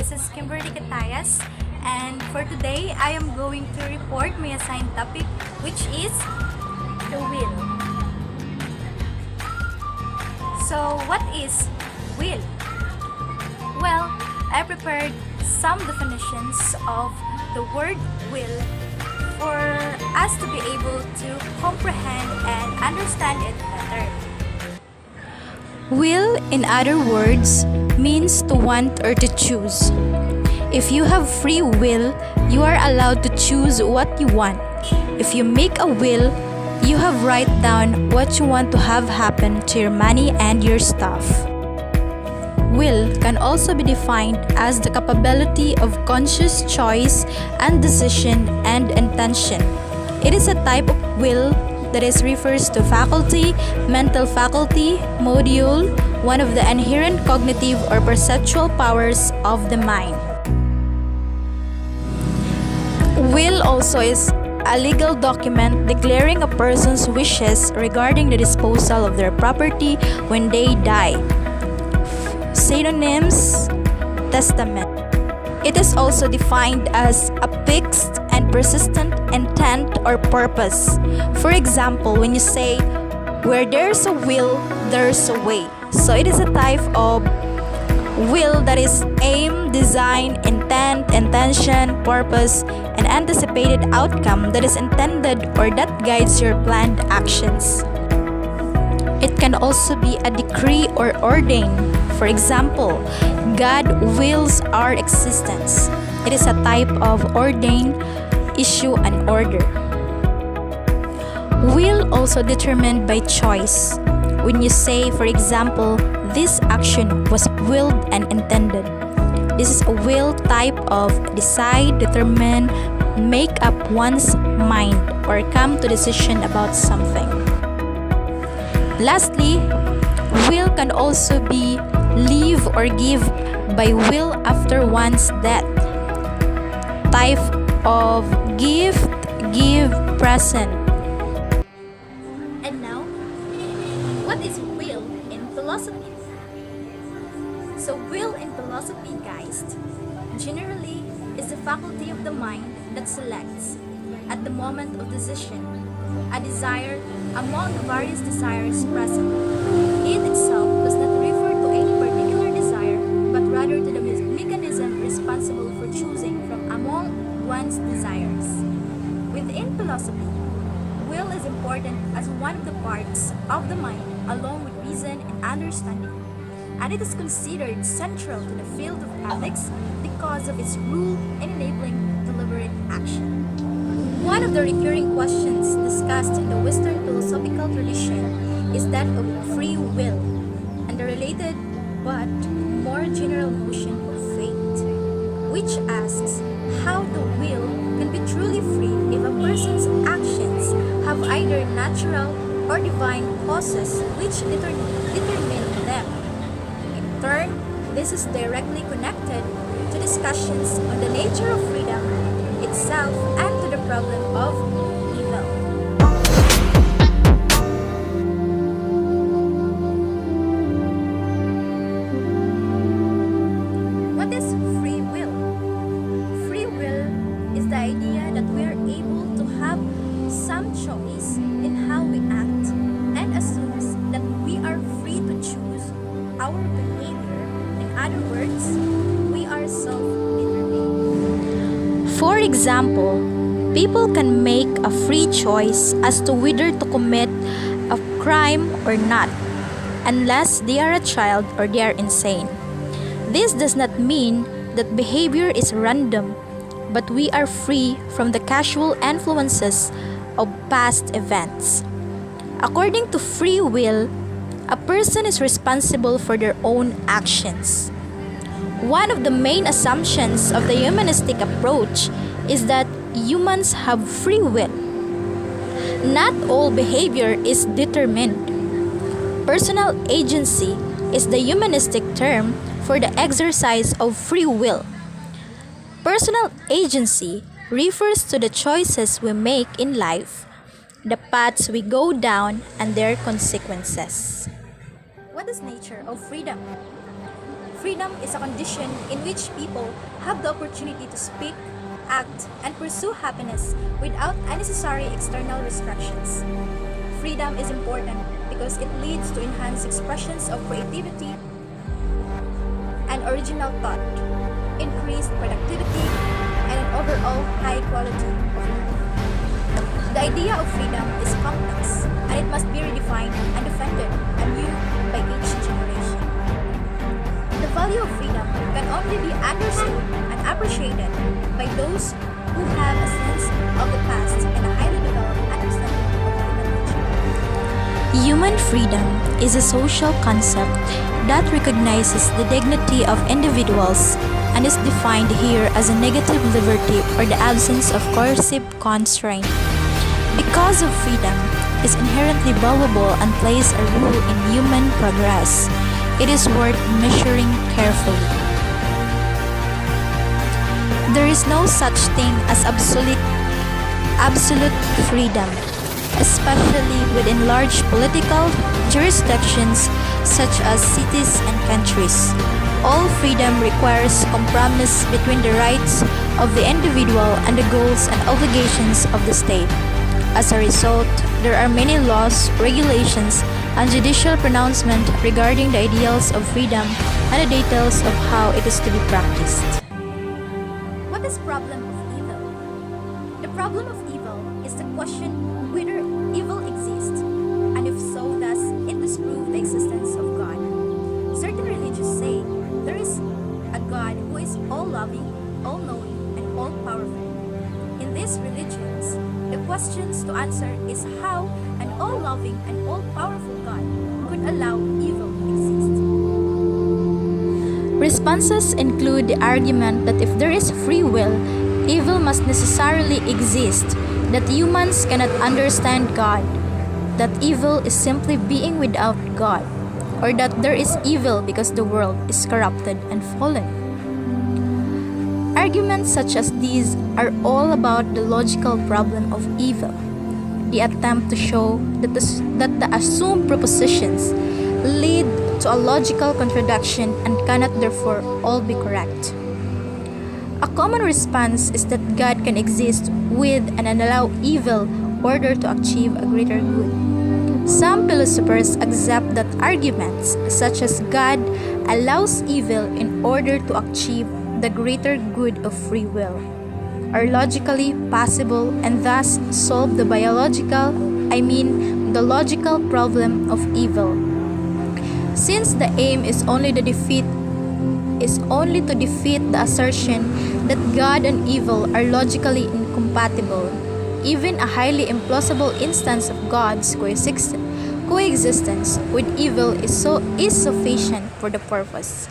This is Kimberly Catayas, and for today I am going to report my assigned topic, which is the will. So, what is will? Well, I prepared some definitions of the word will for us to be able to comprehend and understand it better. Will, in other words, means to want or to choose. If you have free will, you are allowed to choose what you want. If you make a will, you have write down what you want to have happen to your money and your stuff. Will can also be defined as the capability of conscious choice and decision and intention. It is a type of will that refers to faculty, mental faculty, module, one of the inherent cognitive or perceptual powers of the mind. Will also is a legal document declaring a person's wishes regarding the disposal of their property when they die. Synonyms: testament. It is also defined as a fixed and persistent intent or purpose. For example, when you say, where there's a will, there's a way. So it is a type of will that is aim, design, intent, intention, purpose, and anticipated outcome that is intended or that guides your planned actions. It can also be a decree or ordain. For example, God wills our existence. It is a type of ordain, issue, and order. Will also determined by choice. When you say, for example, this action was willed and intended. This is a will type of decide, determine, make up one's mind, or come to decision about something. Lastly, will can also be leave or give by will after one's death. Type of gift, give, present. And now, what is will in philosophy? So will in philosophy, guys, generally is the faculty of the mind that selects, at the moment of decision, a desire among the various desires present. It itself does not refer to any particular desire, but rather to the mechanism responsible for choosing from among one's desires. Within philosophy, will is important as one of the parts of the mind, along with reason and understanding, and it is considered central to the field of ethics because of its role in enabling deliberate action. One of the recurring questions discussed in the Western philosophical tradition is that of free will and the related but more general notion of fate, which asks how the will can be truly free if a person's actions have either natural or divine causes which determine them. In turn, this is directly connected to discussions on the nature of freedom itself and to the problem of evil. What is free will? Free will is the idea that we are able to have some choice in how we act and assumes that we are free to choose our behavior. In other words, we are self-determined. For example, people can make a free choice as to whether to commit a crime or not, unless they are a child or they are insane. This does not mean that behavior is random, but we are free from the casual influences of past events. According to free will, a person is responsible for their own actions. One of the main assumptions of the humanistic approach is that humans have free will. Not all behavior is determined. Personal agency is the humanistic term for the exercise of free will. Personal agency refers to the choices we make in life, the paths we go down, and their consequences. What is nature of freedom? Freedom is a condition in which people have the opportunity to speak, act, and pursue happiness without unnecessary external restrictions. Freedom is important because it leads to enhanced expressions of creativity and original thought, increased productivity, and an overall high quality of life. The idea of freedom is complex, and it must be redefined and defended anew by each generation. The value of freedom can only be understood and appreciated by those who have a sense of the past and a highly developed understanding of human nature. Human freedom is a social concept that recognizes the dignity of individuals and is defined here as a negative liberty or the absence of coercive constraint. Because of freedom is inherently valuable and plays a role in human progress, it is worth measuring carefully. There is no such thing as absolute freedom, especially within large political jurisdictions such as cities and countries. All freedom requires compromise between the rights of the individual and the goals and obligations of the state. As a result, there are many laws, regulations, and judicial pronouncement regarding the ideals of freedom and the details of how it is to be practiced. What is problem of evil? The problem of evil is the question whether evil exists, and if so, does it disprove the existence of God? Certain religions say there is a God who is all-loving, all-knowing, and all-powerful. In these religions, the questions to answer is how an all-loving and all-powerful God could allow evil to exist. Responses include the argument that if there is free will, evil must necessarily exist, that humans cannot understand God, that evil is simply being without God, or that there is evil because the world is corrupted and fallen. Arguments such as these are all about the logical problem of evil, the attempt to show that the assumed propositions lead to a logical contradiction and cannot therefore all be correct. A common response is that God can exist with and allow evil in order to achieve a greater good. Some philosophers accept that arguments such as God allows evil in order to achieve the greater good of free will are logically possible and thus solve the logical problem of evil. Since the aim is only to defeat the assertion that God and evil are logically incompatible, even a highly implausible instance of God's coexistence with evil is sufficient for the purpose.